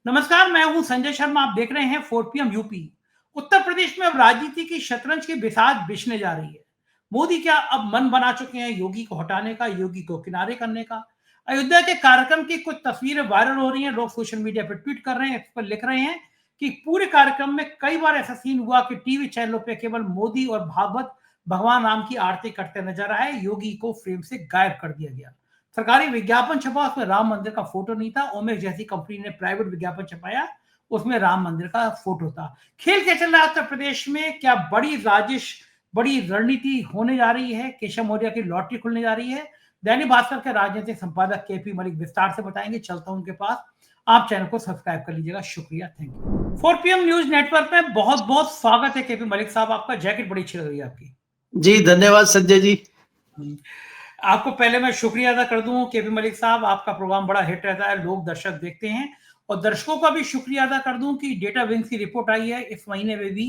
नमस्कार, मैं हूं संजय शर्मा। आप देख रहे हैं 4 PM यूपी। उत्तर प्रदेश में अब राजनीति की शतरंज की बिसात बिछने जा रही है। मोदी क्या अब मन बना चुके हैं योगी को हटाने का, योगी को किनारे करने का। अयोध्या के कार्यक्रम की कुछ तस्वीरें वायरल हो रही हैं। लोग सोशल मीडिया पर ट्वीट कर रहे हैं, इस पर लिख रहे हैं कि पूरे कार्यक्रम में कई बार ऐसा सीन हुआ कि टीवी चैनलों पर केवल मोदी और भागवत भगवान राम की आरती करते नजर आए। योगी को फ्रेम से गायब कर दिया गया। सरकारी विज्ञापन छपा, उसमें राम मंदिर का फोटो नहीं था। ओमेश जैसी कंपनी ने प्राइवेट विज्ञापन छपाया, उसमें राम मंदिर का फोटो था। खेल क्या चल रहा है उत्तर प्रदेश में? क्या बड़ी रणनीति होने जा रही है? केशव मौर्य की लॉटरी खुलने जा रही है? दैनिक भास्कर के राजनीतिक संपादक केपी मलिक विस्तार से बताएंगे। चलता हूं उनके पास। आप चैनल को सब्सक्राइब कर लीजिएगा, शुक्रिया, thank you. 4 PM news network में बहुत बहुत स्वागत है केपी मलिक साहब। आपका जैकेट बड़ी अच्छी लग रही है आपकी। जी धन्यवाद संजय जी। आपको पहले मैं शुक्रिया अदा कर दूं केपी मलिक साहब, आपका प्रोग्राम बड़ा हिट रहता है, लोग दर्शक देखते हैं। और दर्शकों का भी शुक्रिया अदा कर दूं कि डेटा विंग की रिपोर्ट आई है इस महीने में भी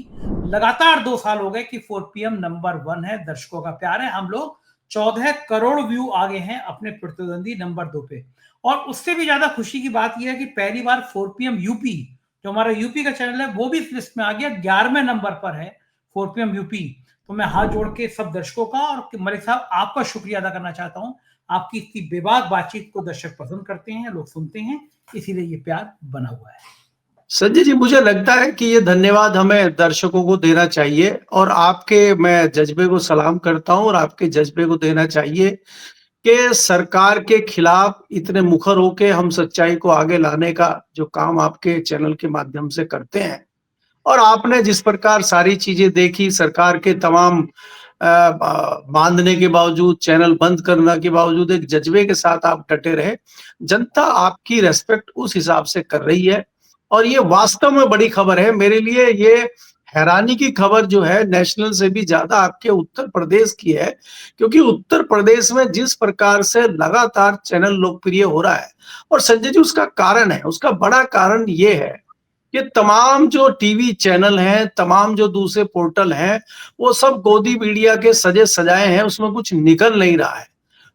लगातार 2 साल हो गए कि 4 PM नंबर 1 है। दर्शकों का प्यार है। हम लोग 14 करोड़ व्यू आगे हैं अपने प्रतिद्वंदी नंबर 2 पे। और उससे भी ज्यादा खुशी की बात यह है कि पहली बार 4 PM यूपी, जो हमारा यूपी का चैनल है, वो भी इस लिस्ट में आ गया। 11वें नंबर पर है 4 PM यूपी। तो मैं हाथ जोड़ के सब दर्शकों का और मलिक साहब आपका शुक्रिया अदा करना चाहता हूं। आपकी इतनी बेबाक बातचीत को दर्शक पसंद करते हैं, लोग सुनते हैं, इसीलिए ये प्यार बना हुआ है। संजय जी, मुझे लगता है कि ये धन्यवाद हमें दर्शकों को देना चाहिए और आपके मैं जज्बे को सलाम करता हूं और आपके जज्बे को देना चाहिए कि सरकार के खिलाफ इतने मुखर होके हम सच्चाई को आगे लाने का जो काम आपके चैनल के माध्यम से करते हैं। और आपने जिस प्रकार सारी चीजें देखी, सरकार के तमाम बांधने के बावजूद, चैनल बंद करने के बावजूद एक जज्बे के साथ आप डटे रहे। जनता आपकी रेस्पेक्ट उस हिसाब से कर रही है और ये वास्तव में बड़ी खबर है। मेरे लिए ये हैरानी की खबर जो है नेशनल से भी ज्यादा आपके उत्तर प्रदेश की है, क्योंकि उत्तर प्रदेश में जिस प्रकार से लगातार चैनल लोकप्रिय हो रहा है, और संजय जी उसका कारण है, उसका बड़ा कारण ये है कि तमाम जो टीवी चैनल हैं, तमाम जो दूसरे पोर्टल हैं, वो सब गोदी मीडिया के सजे सजाए हैं, उसमें कुछ निकल नहीं रहा है।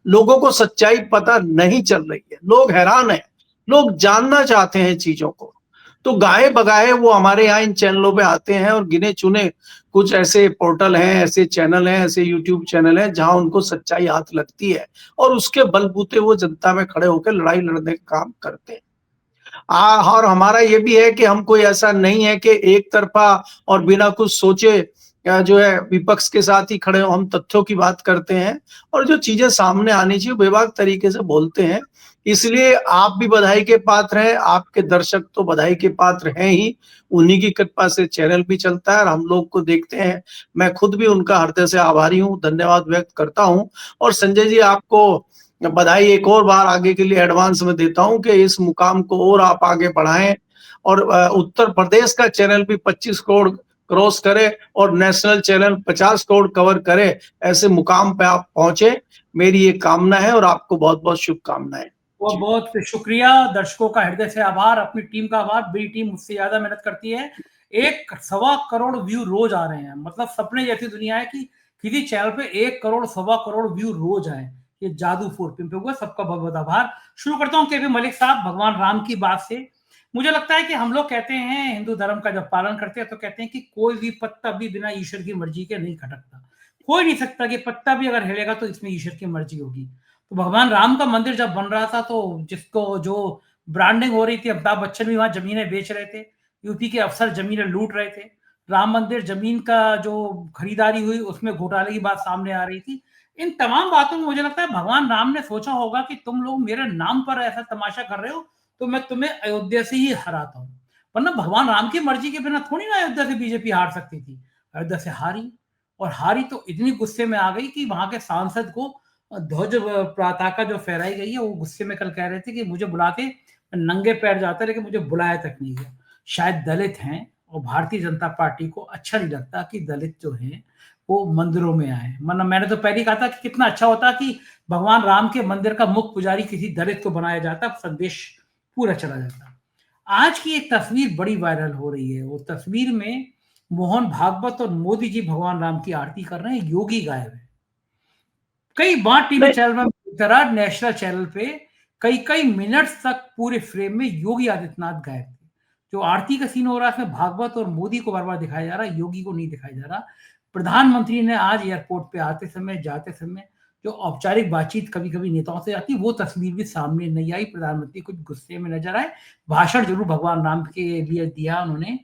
लोगों को सच्चाई पता नहीं चल रही है, लोग हैरान हैं, लोग जानना चाहते हैं चीजों को। तो गाए बगाए वो हमारे यहाँ इन चैनलों पे आते हैं और गिने चुने कुछ ऐसे पोर्टल हैं, ऐसे चैनल हैं, ऐसे यूट्यूब चैनल हैं जहां उनको सच्चाई हाथ लगती है और उसके बलबूते वो जनता में खड़े होकर लड़ाई लड़ने का काम करते हैं। और हमारा ये भी है कि हम कोई ऐसा नहीं है कि एक तरफा और बिना कुछ सोचे जो है विपक्ष के साथ ही खड़े हो। हम तथ्यों की बात करते हैं और जो चीजें सामने आनी चाहिए बेबाक तरीके से बोलते हैं। इसलिए आप भी बधाई के पात्र हैं, आपके दर्शक तो बधाई के पात्र हैं ही। उन्हीं की कृपा से चैनल भी चलता है और हम लोग को देखते हैं। मैं खुद भी उनका हृदय से आभारी हूँ, धन्यवाद व्यक्त करता हूँ। और संजय जी, आपको बधाई एक और बार आगे के लिए एडवांस में देता हूं कि इस मुकाम को और आप आगे बढ़ाएं और उत्तर प्रदेश का चैनल भी 25 करोड़ क्रॉस करे और नेशनल चैनल 50 करोड़ कवर करे, ऐसे मुकाम पे आप पहुंचे। मेरी ये कामना है और आपको बहुत बहुत शुभकामनाएं। बहुत बहुत शुक्रिया, दर्शकों का हृदय से आभार, अपनी टीम का आभार। मेरी टीम मुझसे ज्यादा मेहनत करती है। 1.25 करोड़ व्यू रोज आ रहे हैं, मतलब सपने जैसी दुनिया है कि किसी चैनल पे 1 करोड़ 1.25 करोड़ व्यू रोज आए। ये जादू 4 PM पे हुआ। सबका बहुत बहुत आभार। शुरू करता हूँ केपी मलिक साहब भगवान राम की बात से। मुझे लगता है कि हम लोग कहते हैं, हिंदू धर्म का जब पालन करते हैं तो कहते हैं कि कोई भी पत्ता भी बिना ईश्वर की मर्जी के नहीं खटकता। हो ही नहीं सकता कि पत्ता भी अगर हिलेगा तो इसमें ईश्वर की मर्जी होगी। तो भगवान राम का मंदिर जब बन रहा था तो जिसको जो ब्रांडिंग हो रही थी, अमिताभ बच्चन भी वहां जमीनें बेच रहे थे, यूपी के अफसर जमीनें लूट रहे थे, राम मंदिर जमीन का जो खरीदारी हुई उसमें घोटाले की बात सामने आ रही थी। इन तमाम बातों में मुझे लगता है भगवान राम ने सोचा होगा कि तुम लोग मेरे नाम पर ऐसा तमाशा कर रहे हो तो मैं तुम्हें अयोध्या से ही हराता हूँ। वरना भगवान राम की मर्जी के बिना थोड़ी ना अयोध्या से बीजेपी हार सकती थी। अयोध्या से हारी, और हारी तो इतनी गुस्से में आ गई कि वहां के सांसद को ध्वज पताका जो फहराई गई है, वो गुस्से में कल कह रहे थे कि मुझे बुलाते नंगे पैर जाता, लेकिन मुझे बुलाया तक नहीं गया। शायद दलित हैं और भारतीय जनता पार्टी को अच्छा नहीं लगता कि दलित जो हैं वो मंदिरों में आए। मतलब मैंने तो पहले कहा था कि कितना अच्छा होता कि भगवान राम के मंदिर का मुख्य पुजारी किसी दलित को बनाया जाता, संदेश पूरा चला जाता। आज की एक तस्वीर बड़ी वायरल हो रही है। वो तस्वीर में मोहन भागवत और मोदी जी भगवान राम की आरती कर रहे हैं, योगी गायब है। कई बार टीवी चैनल में नेशनल चैनल पे कई कई मिनट्स तक पूरे फ्रेम में योगी आदित्यनाथ गायब थे। जो आरती का सीन हो रहा है इसमें भागवत और मोदी को बार बार दिखाया जा रहा है, योगी को नहीं दिखाया जा रहा। प्रधानमंत्री ने आज एयरपोर्ट पे आते समय जाते समय जो औपचारिक बातचीत कभी कभी नेताओं से आती वो तस्वीर भी सामने नहीं आई। प्रधानमंत्री कुछ गुस्से में नजर आए। भाषण जरूर भगवान राम के लिए दिया उन्होंने।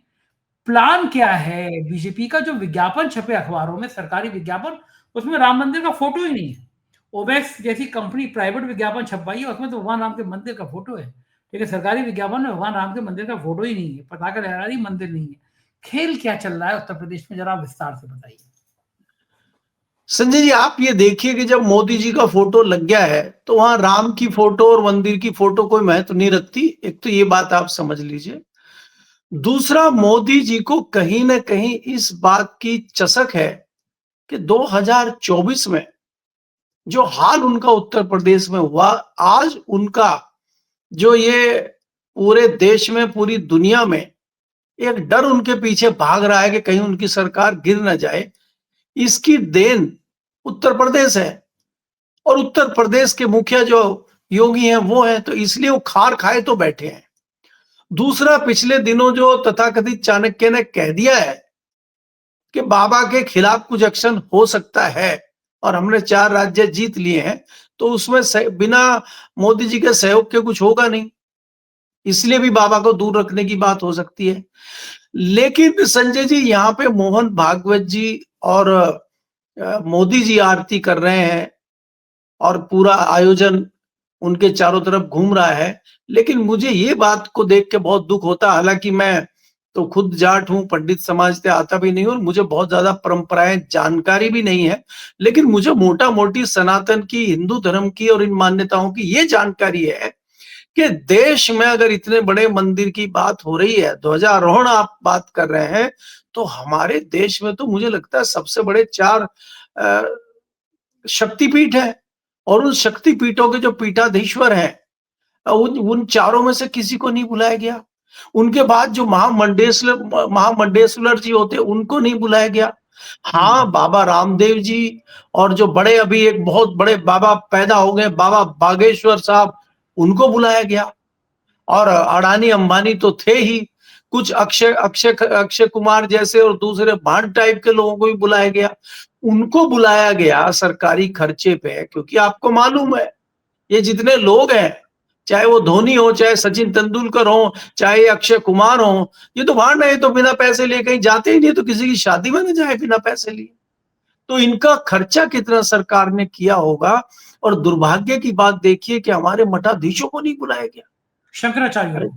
प्लान क्या है बीजेपी का? जो विज्ञापन छपे अखबारों में, सरकारी विज्ञापन, उसमें राम मंदिर का फोटो ही नहीं है। ओबेक्स जैसी कंपनी प्राइवेट विज्ञापन छपवाई है, उसमें तो भगवान राम के मंदिर का फोटो है, लेकिन सरकारी विज्ञापन में भगवान राम के मंदिर का फोटो ही नहीं है, पताका लहरा रही, मंदिर नहीं है। खेल क्या चल रहा है उत्तर प्रदेश में, जरा विस्तार से बताइए। संजय जी, आप ये देखिए कि जब मोदी जी का फोटो लग गया है तो वहां राम की फोटो और मंदिर की फोटो कोई महत्व नहीं रखती। एक तो ये बात आप समझ लीजिए। दूसरा, मोदी जी को कहीं ना कहीं इस बात की चसक है कि 2024 में जो हाल उनका उत्तर प्रदेश में हुआ, आज उनका जो ये पूरे देश में, पूरी दुनिया में एक डर उनके पीछे भाग रहा है कि कहीं उनकी सरकार गिर ना जाए, इसकी देन उत्तर प्रदेश है। और उत्तर प्रदेश के मुखिया जो योगी हैं वो हैं, तो इसलिए वो खार खाए तो बैठे हैं। दूसरा, पिछले दिनों जो तथाकथित चाणक्य ने कह दिया है कि बाबा के खिलाफ कुछ एक्शन हो सकता है और हमने 4 राज्य जीत लिए हैं, तो उसमें बिना मोदी जी के सहयोग के कुछ होगा नहीं, इसलिए भी बाबा को दूर रखने की बात हो सकती है। लेकिन संजय जी, यहाँ पे मोहन भागवत जी और मोदी जी आरती कर रहे हैं और पूरा आयोजन उनके चारों तरफ घूम रहा है। लेकिन मुझे ये बात को देख के बहुत दुख होता है, हालांकि मैं तो खुद जाट हूं, पंडित समाज से आता भी नहीं हूं और मुझे बहुत ज्यादा परंपराएं जानकारी भी नहीं है, लेकिन मुझे मोटा मोटी सनातन की, हिंदू धर्म की और इन मान्यताओं की ये जानकारी है कि देश में अगर इतने बड़े मंदिर की बात हो रही है, ध्वजारोहण आप बात कर रहे हैं, तो हमारे देश में तो मुझे लगता है सबसे बड़े 4 शक्तिपीठ है और उन शक्तिपीठों के जो पीठाधीश्वर हैं, उन चारों में से किसी को नहीं बुलाया गया। उनके बाद जो महामंडेश्वर जी होते उनको नहीं बुलाया गया। हाँ, बाबा रामदेव जी और जो बड़े अभी एक बहुत बड़े बाबा पैदा हो गए, बाबा बागेश्वर साहब, उनको बुलाया गया। और अडानी अंबानी तो थे ही, कुछ अक्षय अक्षय अक्षय कुमार जैसे और दूसरे भांड टाइप के लोगों को भी बुलाया गया। उनको बुलाया गया सरकारी खर्चे पे, क्योंकि आपको मालूम है ये जितने लोग हैं, चाहे वो धोनी हो, चाहे सचिन तेंदुलकर हो, चाहे अक्षय कुमार हो, ये तो भांड है, तो बिना पैसे लिए कहीं जाते ही नहीं, तो किसी की शादी में न जाए बिना पैसे लिए। तो इनका खर्चा कितना सरकार ने किया होगा। और दुर्भाग्य की बात देखिए कि हमारे मठाधीशों को नहीं बुलाया गया, शंकराचार्य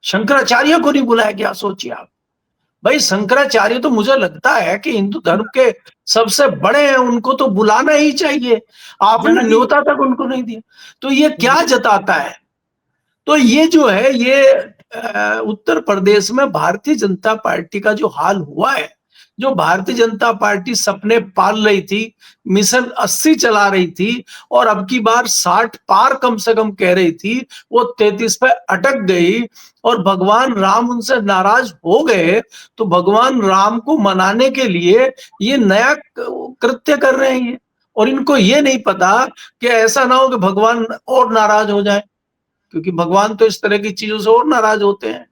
शंकराचार्य को नहीं बुलाया गया। सोचिए आप, भाई शंकराचार्य तो मुझे लगता है कि हिंदू धर्म के सबसे बड़े हैं, उनको तो बुलाना ही चाहिए। आपने जनक न्योता तक उनको नहीं दिया, तो ये क्या जताता है? तो ये जो है, ये उत्तर प्रदेश में भारतीय जनता पार्टी का जो हाल हुआ है, जो भारतीय जनता पार्टी सपने पाल रही थी, मिशन 80 चला रही थी और अब की बार 60 पार कम से कम कह रही थी, वो 33 पे अटक गई और भगवान राम उनसे नाराज हो गए। तो भगवान राम को मनाने के लिए ये नया कृत्य कर रहे हैं और इनको ये नहीं पता कि ऐसा ना हो कि भगवान और नाराज हो जाए, क्योंकि भगवान तो इस तरह की चीजों से और नाराज होते हैं।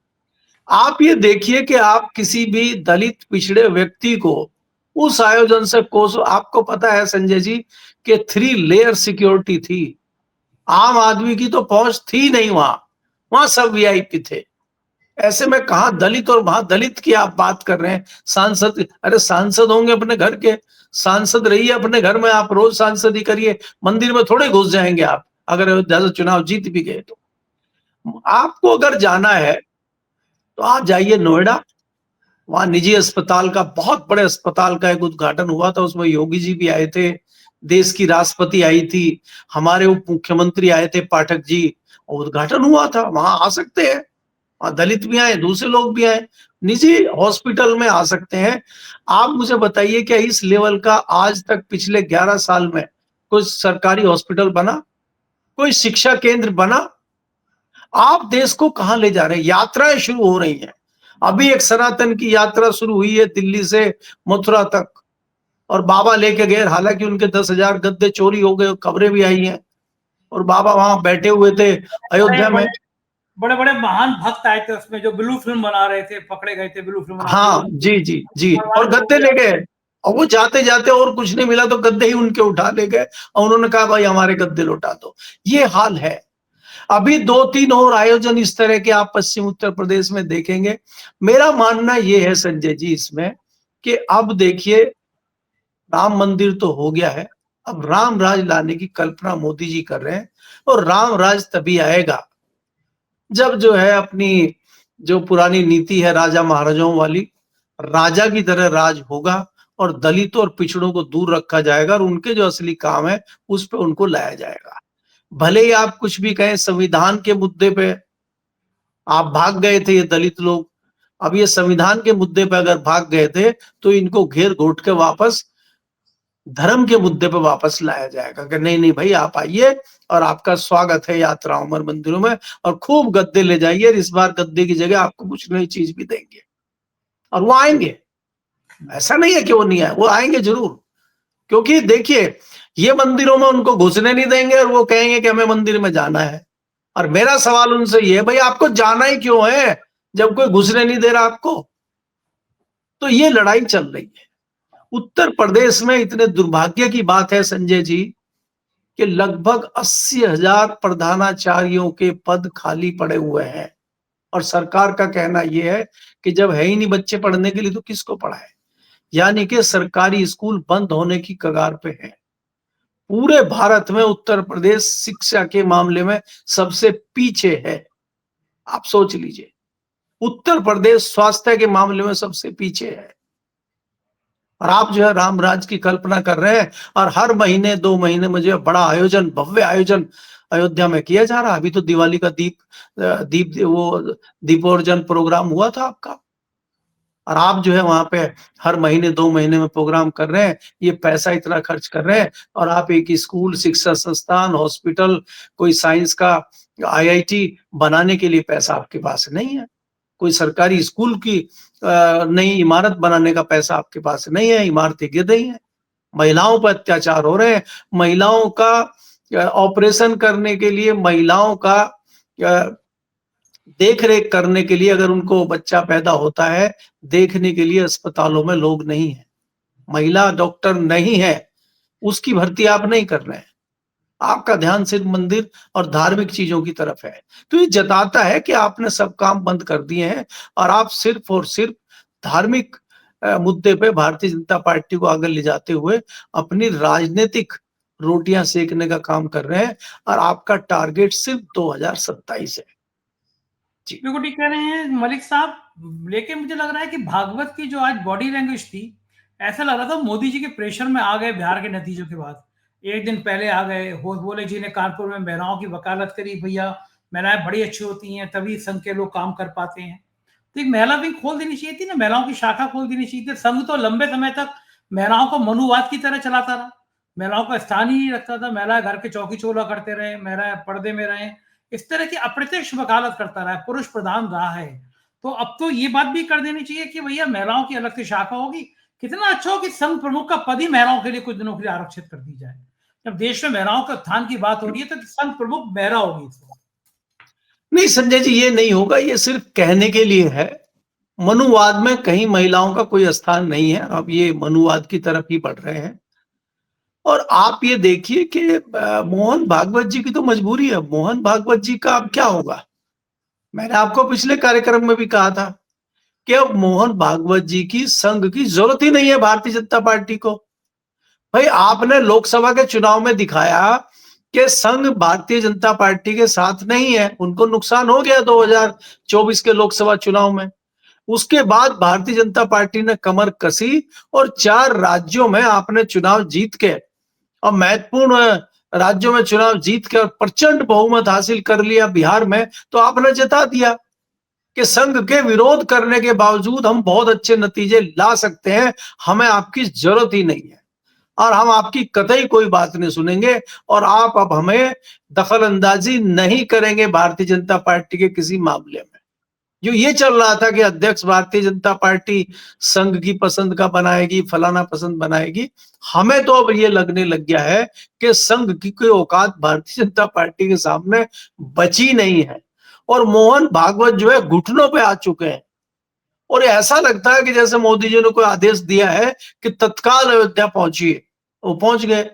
आप ये देखिए कि आप किसी भी दलित पिछड़े व्यक्ति को उस आयोजन से कोसो, आपको पता है संजय जी कि 3 लेयर सिक्योरिटी थी, आम आदमी की तो पहुंच थी नहीं वहां, वहां सब वीआईपी थे। ऐसे में कहा दलित, और वहां दलित की आप बात कर रहे हैं। सांसद, अरे सांसद होंगे अपने घर के, सांसद रहिए अपने घर में, आप रोज सांसद ही करिए, मंदिर में थोड़े घुस जाएंगे आप अगर ज्यादा चुनाव जीत भी गए तो। आपको अगर जाना है तो आप जाइए नोएडा, वहां निजी अस्पताल का, बहुत बड़े अस्पताल का एक उद्घाटन हुआ था, उसमें योगी जी भी आए थे, देश की राष्ट्रपति आई थी, हमारे उप मुख्यमंत्री आए थे पाठक जी, उद्घाटन हुआ था। वहां आ सकते हैं, वहां दलित भी आए, दूसरे लोग भी आए, निजी हॉस्पिटल में आ सकते हैं। आप मुझे बताइए क्या इस लेवल का आज तक पिछले 11 साल में कोई सरकारी हॉस्पिटल बना, कोई शिक्षा केंद्र बना? आप देश को कहां ले जा रहे हैं? यात्राएं शुरू हो रही हैं, अभी एक सनातन की यात्रा शुरू हुई है दिल्ली से मथुरा तक, और बाबा लेके गए, हालांकि उनके 10,000 गद्दे चोरी हो गए, खबरें भी आई हैं, और बाबा वहां बैठे हुए थे अयोध्या में। बड़े बड़े महान भक्त आए थे उसमें, जो ब्लू फिल्म बना रहे थे, पकड़े गए थे ब्लू फिल्म बनाते हाँ, हुए। जी, जी, जी। और परवान हो गद्दे गया। ले गए और वो जाते-जाते और कुछ नहीं मिला तो गद्दे ही उनके उठा ले गए और उन्होंने कहा भाई हमारे गद्दे लौटा दो। ये हाल है। अभी 2-3 और आयोजन इस तरह के आप पश्चिम उत्तर प्रदेश में देखेंगे। मेरा मानना ये है संजय जी इसमें कि अब देखिए राम मंदिर तो हो गया है, अब राम राज लाने की कल्पना मोदी जी कर रहे हैं और राम राज तभी आएगा जब जो है अपनी जो पुरानी नीति है राजा महाराजाओं वाली, राजा की तरह राज होगा और दलितों और पिछड़ों को दूर रखा जाएगा और उनके जो असली काम है उस पे उनको लाया जाएगा। भले ही आप कुछ भी कहें संविधान के मुद्दे पे आप भाग गए थे ये दलित लोग, अब ये संविधान के मुद्दे पे अगर भाग गए थे तो इनको घेर घोट के वापस धर्म के मुद्दे पे वापस लाया जाएगा कि नहीं नहीं भाई आप आइए और आपका स्वागत है यात्राओं में मंदिरों में और खूब गद्दे ले जाइए, इस बार गद्दे की जगह आपको कुछ नई चीज भी देंगे और वो आएंगे। ऐसा नहीं है कि वो नहीं आए, वो आएंगे जरूर। क्योंकि देखिए ये मंदिरों में उनको घुसने नहीं देंगे और वो कहेंगे कि हमें मंदिर में जाना है। और मेरा सवाल उनसे ये है भाई आपको जाना ही क्यों है जब कोई घुसने नहीं दे रहा आपको। तो ये लड़ाई चल रही है उत्तर प्रदेश में। इतने दुर्भाग्य की बात है संजय जी कि लगभग 80,000 प्रधानाचार्यों के पद खाली पड़े हुए हैं और सरकार का कहना यह है कि जब है ही नहीं बच्चे पढ़ने के लिए तो किसको पढ़ाए। यानी कि सरकारी स्कूल बंद होने की कगार पे है। पूरे भारत में उत्तर प्रदेश शिक्षा के मामले में सबसे पीछे है। आप सोच लीजिए उत्तर प्रदेश स्वास्थ्य के मामले में सबसे पीछे है और आप जो है राम राज की कल्पना कर रहे हैं और हर महीने 2 महीने में जो है बड़ा आयोजन भव्य आयोजन अयोध्या में किया जा रहा है। अभी तो दिवाली का दीप वो दीपोर्जन प्रोग्राम हुआ था आपका और आप जो है वहां पे हर महीने 2 महीने में प्रोग्राम कर रहे हैं, ये पैसा इतना खर्च कर रहे हैं और आप एक स्कूल शिक्षा संस्थान हॉस्पिटल कोई साइंस का आईआईटी बनाने के लिए पैसा आपके पास नहीं है। कोई सरकारी स्कूल की नई इमारत बनाने का पैसा आपके पास नहीं है, इमारतें गिर रही हैं, महिलाओं पर अत्याचार हो रहे हैं, महिलाओं का ऑपरेशन करने के लिए महिलाओं का देख रेख करने के लिए अगर उनको बच्चा पैदा होता है देखने के लिए अस्पतालों में लोग नहीं है, महिला डॉक्टर नहीं है, उसकी भर्ती आप नहीं कर रहे हैं। आपका ध्यान सिर्फ मंदिर और धार्मिक चीजों की तरफ है। तो ये जताता है कि आपने सब काम बंद कर दिए हैं और आप सिर्फ और सिर्फ धार्मिक मुद्दे पे भारतीय जनता पार्टी को आगे ले जाते हुए अपनी राजनीतिक रोटियां सेकने का काम कर रहे हैं और आपका टारगेट सिर्फ 2027 है। जी बिल्कुल ठीक कह रहे हैं मलिक साहब। लेकिन मुझे लग रहा है कि भागवत की जो आज बॉडी लैंग्वेज थी, ऐसा लग रहा था मोदी जी के प्रेशर में आ गए बिहार के नतीजों के बाद। एक दिन पहले आ गए, बोले जी ने कानपुर में महिलाओं की वकालत करी, भैया महिलाएं बड़ी अच्छी होती हैं तभी संघ के लोग काम कर पाते हैं। तो एक महिला विंग खोल देनी चाहिए थी ना, महिलाओं की शाखा खोल देनी चाहिए थी। संघ तो लंबे समय तक महिलाओं को मनुवाद की तरह चलाता रहा, महिलाओं का स्थान ही नहीं रखता था, महिलाएं घर के चौकी चौला करते रहे, महिलाएं पर्दे में रहे, इस तरह की अप्रत्यक्ष वकालत करता रहा है, पुरुष प्रधान रहा है। तो अब तो ये बात भी कर देनी चाहिए कि भैया महिलाओं की अलग से शाखा होगी। कितना अच्छा हो कि संघ प्रमुख का पद ही महिलाओं के लिए कुछ दिनों के लिए आरक्षित कर दी जाए। जब देश में महिलाओं के उत्थान की बात हो रही है तो संघ प्रमुख महिला होगी। नहीं संजय जी ये नहीं होगा, ये सिर्फ कहने के लिए है। मनुवाद में कहीं महिलाओं का कोई स्थान नहीं है। अब ये मनुवाद की तरफ ही बढ़ रहे हैं और आप ये देखिए कि मोहन भागवत जी की तो मजबूरी है। मोहन भागवत जी का अब क्या होगा। मैंने आपको पिछले कार्यक्रम में भी कहा था कि अब मोहन भागवत जी की संघ की जरूरत ही नहीं है भारतीय जनता पार्टी को। भाई आपने लोकसभा के चुनाव में दिखाया कि संघ भारतीय जनता पार्टी के साथ नहीं है, उनको नुकसान हो गया 2024 के लोकसभा चुनाव में। उसके बाद भारतीय जनता पार्टी ने कमर कसी और 4 राज्यों में आपने चुनाव जीत के और महत्वपूर्ण राज्यों में चुनाव जीत के और प्रचंड बहुमत हासिल कर लिया बिहार में। तो आपने जता दिया कि संघ के विरोध करने के बावजूद हम बहुत अच्छे नतीजे ला सकते हैं, हमें आपकी जरूरत ही नहीं है और हम आपकी कतई कोई बात नहीं सुनेंगे और आप अब हमें दखल अंदाजी नहीं करेंगे भारतीय जनता पार्टी के किसी मामले में। जो ये चल रहा था कि अध्यक्ष भारतीय जनता पार्टी संघ की पसंद का बनाएगी, फलाना पसंद बनाएगी, हमें तो अब ये लगने लग गया है कि संघ की कोई औकात भारतीय जनता पार्टी के सामने बची नहीं है और मोहन भागवत जो है घुटनों पे आ चुके हैं। और ऐसा लगता है कि जैसे मोदी जी ने कोई आदेश दिया है कि तत्काल अयोध्या पहुंचिए, वो पहुंच गए।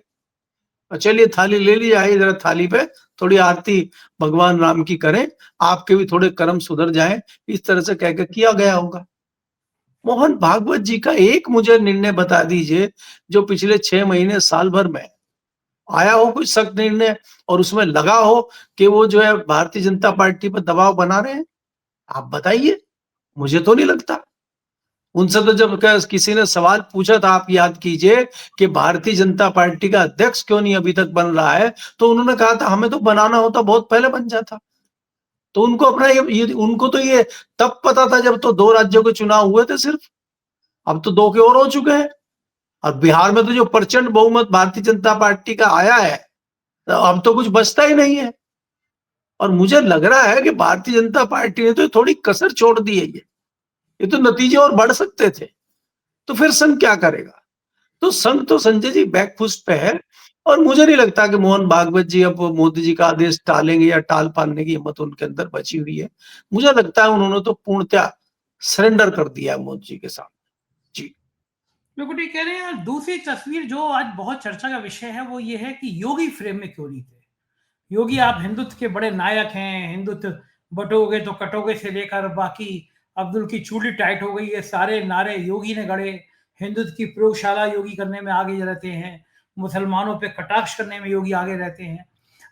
चलिए थाली ले ली जाए, जरा थाली पे थोड़ी आरती भगवान राम की करें, आपके भी थोड़े कर्म सुधर जाए, इस तरह से कहकर किया गया होगा। मोहन भागवत जी का एक मुझे निर्णय बता दीजिए जो पिछले 6 महीने साल भर में आया हो, कोई सख्त निर्णय, और उसमें लगा हो कि वो जो है भारतीय जनता पार्टी पर दबाव बना रहे हैं। आप बताइए, मुझे तो नहीं लगता। उनसे तो जब किसी ने सवाल पूछा था, आप याद कीजिए, कि भारतीय जनता पार्टी का अध्यक्ष क्यों नहीं अभी तक बन रहा है, तो उन्होंने कहा था हमें तो बनाना होता बहुत पहले बन जाता। तो उनको अपना ये उनको तो ये तब पता था जब तो 2 राज्यों के चुनाव हुए थे सिर्फ। अब तो 2 के और हो चुके हैं, और बिहार में तो जो प्रचंड बहुमत भारतीय जनता पार्टी का आया है, तो अब तो कुछ बचता ही नहीं है। और मुझे लग रहा है कि भारतीय जनता पार्टी ने तो थोड़ी कसर छोड़ दी है। ये तो नतीजे और बढ़ सकते थे, तो फिर संघ क्या करेगा? तो संघ तो संजय जी बैकफुट पे है, और मुझे नहीं लगता कि मोहन भागवत जी अब मोदी जी का आदेश टालेंगे या टाल पाने की हिम्मत उनके अंदर बची हुई है। मुझे लगता है उन्होंने तो पूर्णतः सरेंडर कर दिया है मोदी जी के सामने। जी बिल्कुल ठीक कह रहे हैं। दूसरी तस्वीर जो आज बहुत चर्चा का विषय है वो ये है कि योगी फ्रेम में क्यों नहीं थे। योगी आप हिंदुत्व के बड़े नायक हैं, हिंदुत्व बटोगे तो कटोगे से लेकर बाकी अब्दुल की चूड़ी टाइट हो गई, ये सारे नारे योगी ने गढ़े। हिंदुत्व की प्रयोगशाला योगी करने में आगे रहते हैं, मुसलमानों पे कटाक्ष करने में योगी आगे रहते हैं।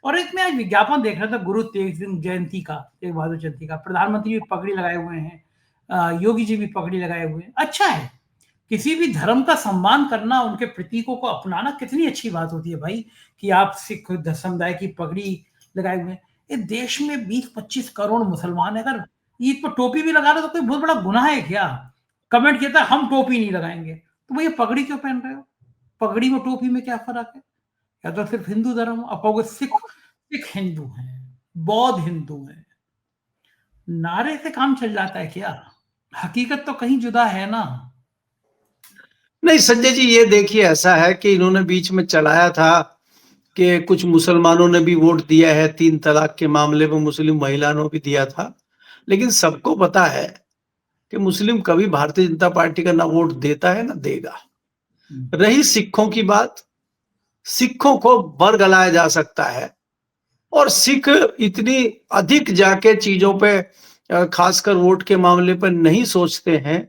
और एक मैं आज विज्ञापन देख रहा था गुरु तेग सिंह जयंती का, तेग बहादुर जयंती का, प्रधानमंत्री भी पगड़ी लगाए हुए हैं, योगी जी भी पगड़ी लगाए हुए हैं। अच्छा है, किसी भी धर्म का सम्मान करना, उनके प्रतीकों को अपनाना कितनी अच्छी बात होती है भाई, कि आप सिख समुदाय की पगड़ी लगाए हुए हैं। इस देश में 20-25 करोड़ मुसलमान है, अगर ईद पर टोपी भी लगा रहे हो तो कोई बहुत बड़ा गुनाह है क्या? कमेंट किया था हम टोपी नहीं लगाएंगे, तो भैया पगड़ी क्यों पहन रहे हो? पगड़ी में टोपी में क्या फर्क है? या तो सिर्फ हिंदू धर्म, आप कहोगे सिख, सिख हिंदू हैं, बौद्ध हिंदू हैं, नारे से काम चल जाता है क्या? हकीकत तो कहीं जुदा है ना। नहीं संजय जी, ये देखिए ऐसा है कि इन्होंने बीच में चलाया था कि कुछ मुसलमानों ने भी वोट दिया है, 3 तलाक के मामले में मुस्लिम महिलाओं ने भी दिया था। लेकिन सबको पता है कि मुस्लिम कभी भारतीय जनता पार्टी का ना वोट देता है ना देगा। रही सिखों की बात, सिखों को बरगलाया जा सकता है, और सिख इतनी अधिक जाके चीजों पे खासकर वोट के मामले पर नहीं सोचते हैं।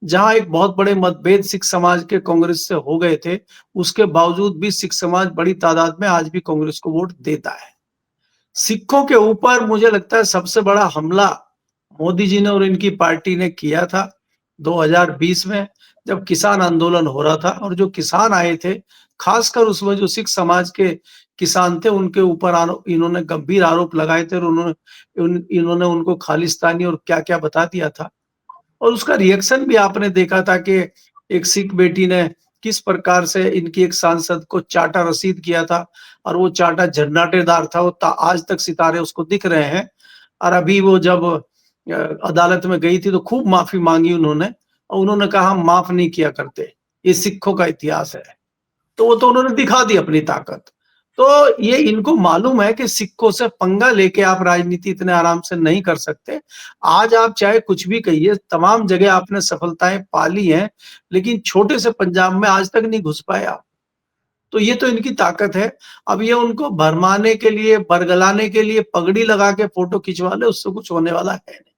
जहां एक बहुत बड़े मतभेद सिख समाज के कांग्रेस से हो गए थे, उसके बावजूद भी सिख समाज बड़ी तादाद में आज भी कांग्रेस को वोट देता है। सिखों के ऊपर मुझे लगता है सबसे बड़ा हमला मोदी जी ने और इनकी पार्टी ने किया था 2020 में, जब किसान आंदोलन हो रहा था, और जो किसान आए थे, खासकर उसमें जो सिख समाज के किसान थे, उनके ऊपर इन्होंने गंभीर आरोप लगाए थे, और इन्होंने उनको खालिस्तानी और क्या क्या बता दिया था। और उसका रिएक्शन भी आपने देखा था कि एक सिख बेटी ने किस प्रकार से इनकी एक सांसद को चाटा रसीद किया था, और वो चाटा झन्नाटेदार था, वो आज तक सितारे उसको दिख रहे हैं। और अभी वो जब अदालत में गई थी तो खूब माफी मांगी उन्होंने, और उन्होंने कहा हम माफ नहीं किया करते, ये सिखों का इतिहास है। तो वो तो उन्होंने दिखा दी अपनी ताकत। तो ये इनको मालूम है कि सिखों से पंगा लेके आप राजनीति इतने आराम से नहीं कर सकते। आज आप चाहे कुछ भी कहिए, तमाम जगह आपने सफलताएं पाली हैं, लेकिन छोटे से पंजाब में आज तक नहीं घुस पाए आप। तो ये तो इनकी ताकत है। अब ये उनको भरमाने के लिए, बरगलाने के लिए पगड़ी लगा के फोटो खिंचवा ले, उससे कुछ होने वाला है नहीं।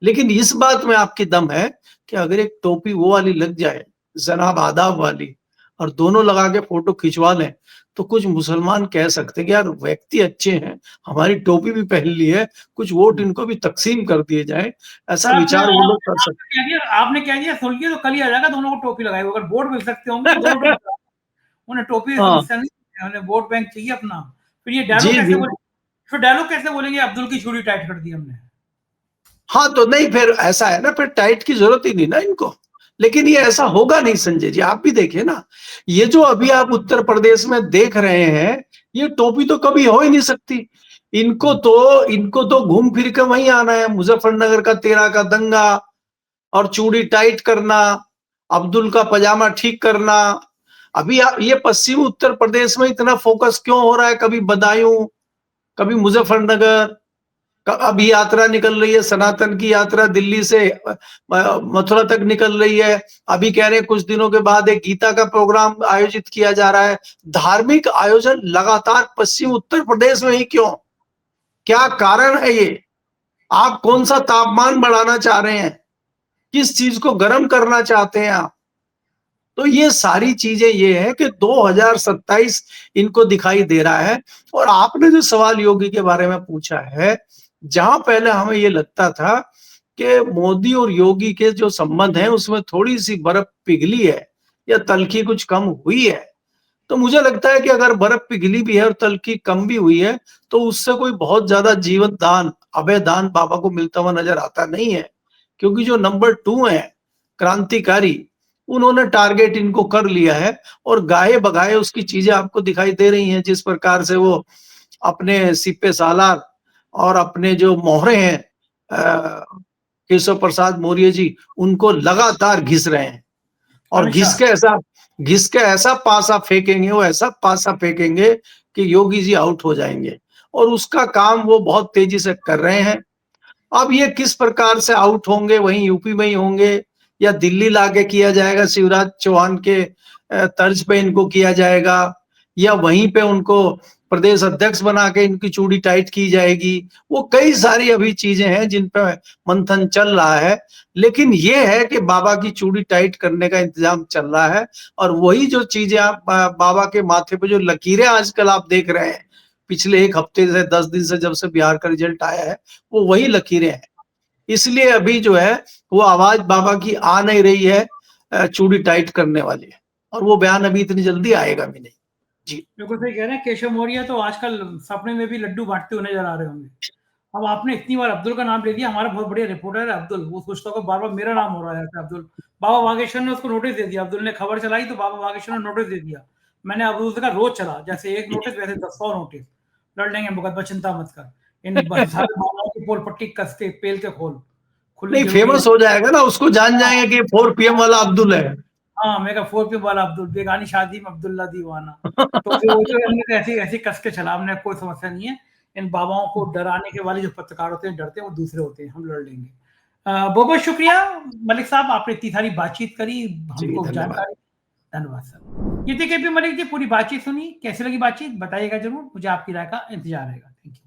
लेकिन इस बात में आपकी दम है कि अगर एक टोपी वो वाली लग जाए, जनाब आदाब वाली, और दोनों लगा के फोटो खिंचवा लें, तो कुछ मुसलमान कह सकते हैं कि यार व्यक्ति अच्छे हैं, हमारी टोपी भी पहन ली है, कुछ वोट इनको भी तकसीम कर दिए जाए, ऐसा आपने विचार वो लोग कर सकते आपने कह दिया, आपने कह दिया सुन तो कल ही आ जाएगा, दोनों को टोपी लगाए, अगर वोट मिल सकते होंगे तो दोनों हैं। टोपी, उन्हें टोपी की हाँ, समस्या नहीं है, उन्हें वोट बैंक चाहिए अपना। फिर ये जी डायलॉग कैसे जी। बोले, फिर डायलॉग कैसे बोलेंगे अब्दुल की चूड़ी टाइट कर दी हमने। हाँ, तो नहीं, फिर ऐसा है ना, फिर टाइट की जरूरत ही नहीं ना इनको। लेकिन ये ऐसा होगा नहीं संजय जी, आप भी देखिए ना, ये जो अभी आप उत्तर प्रदेश में देख रहे हैं, ये टोपी तो कभी हो ही नहीं सकती। इनको तो घूम फिर के वहीं आना है, मुजफ्फरनगर का 13 का दंगा, और चूड़ी टाइट करना, अब्दुल का पजामा ठीक करना। अभी ये पश्चिमी उत्तर प्रदेश में इतना फोकस क्यों हो रहा है, कभी बदायूं, कभी मुजफ्फरनगर, अभी यात्रा निकल रही है, सनातन की यात्रा दिल्ली से मथुरा तक निकल रही है। अभी कह रहे हैं कुछ दिनों के बाद एक गीता का प्रोग्राम आयोजित किया जा रहा है। धार्मिक आयोजन लगातार पश्चिम उत्तर प्रदेश में ही क्यों? क्या कारण है ये? आप कौन सा तापमान बढ़ाना चाह रहे हैं? किस चीज को गर्म करना चाहते हैं आप? तो ये सारी चीजें ये है कि 2027 इनको दिखाई दे रहा है। और आपने जो सवाल योगी के बारे में पूछा है, जहां पहले हमें ये लगता था कि मोदी और योगी के जो संबंध हैं उसमें थोड़ी सी बर्फ पिघली है या तलखी कुछ कम हुई है, तो मुझे लगता है कि अगर बर्फ पिघली भी है और तलखी कम भी हुई है तो उससे कोई बहुत ज्यादा जीवन दान, अभय दान बाबा को मिलता हुआ नजर आता नहीं है। क्योंकि जो नंबर 2 है क्रांतिकारी, उन्होंने टारगेट इनको कर लिया है और गाये बगाए उसकी चीजें आपको दिखाई दे रही हैं। जिस प्रकार से वो अपने सिपे सालार और अपने जो मोहरे हैं केशव प्रसाद मौर्य जी, उनको लगातार घिस रहे हैं और घिस के ऐसा पासा फेंकेंगे, वो ऐसा पासा फेंकेंगे कि योगी जी आउट हो जाएंगे। और उसका काम वो बहुत तेजी से कर रहे हैं। अब ये किस प्रकार से आउट होंगे, वहीं यूपी में ही होंगे या दिल्ली लाके किया जाएगा, शिवराज चौहान के तर्ज पे इनको किया जाएगा, या वहीं पे उनको प्रदेश अध्यक्ष बना के इनकी चूड़ी टाइट की जाएगी। वो कई सारी अभी चीजें हैं जिन पे मंथन चल रहा है। लेकिन ये है कि बाबा की चूड़ी टाइट करने का इंतजाम चल रहा है। और वही जो चीजें आप बाबा के माथे पे जो लकीरें आजकल आप देख रहे हैं, पिछले एक हफ्ते से 10 दिन से जब से बिहार का रिजल्ट आया है, वो वही लकीरें हैं। इसलिए अभी जो है वो आवाज बाबा की आ नहीं रही है, चूड़ी टाइट करने वाली है। और वो बयान अभी इतनी जल्दी आएगा भी नहीं। जी बिल्कुल सही कह रहे हैं। केशव मौर्य तो आजकल सपने में भी लड्डू बांटते हुए नजर आ रहे होंगे। अब आपने इतनी बार अब्दुल का नाम ले दिया, हमारा बहुत बढ़िया रिपोर्टर है अब्दुल, वो सोचता होगा बार बार मेरा नाम हो रहा है अब्दुल। बाबा बागेश्वर ने उसको नोटिस दे दिया, अब्दुल ने खबर चलाई तो बाबा बागेश्वर ने नोटिस दे दिया। मैंने अब्दुल का रोज चला, जैसे एक नोटिस वैसे 100 नोटिस। लड़ लेंगे मुकदमा, चिंता मत कर। इन सारे बाबाओं की पोल पट्टी कस के पेल के खोल, खुली नहीं, जरूरी है। फेमस हो जाएगा ना, उसको जान जाएंगे कि 4 PM वाला अब्दुल है। हाँ, मैं 4 PM वाला अब्दुल, बेगानी शादी में अब्दुल्ला दीवाना। तो फिर वो जो हमने ऐसी ऐसी कस के चला, हमने कोई समस्या नहीं है। इन बाबाओं को डराने के वाले जो पत्रकार होते हैं डरते हैं, वो दूसरे होते हैं, हम लड़ लेंगे। बहुत बहुत शुक्रिया मलिक साहब, आपने इतनी सारी बातचीत करी, जी हमको धन्यवाद। जानकारी। धन्यवाद सर। ये थे केपी मलिक जी, पूरी बातचीत सुनी, कैसी लगी बातचीत बताइएगा जरूर, मुझे आपकी राय का इंतजार रहेगा। Thank you.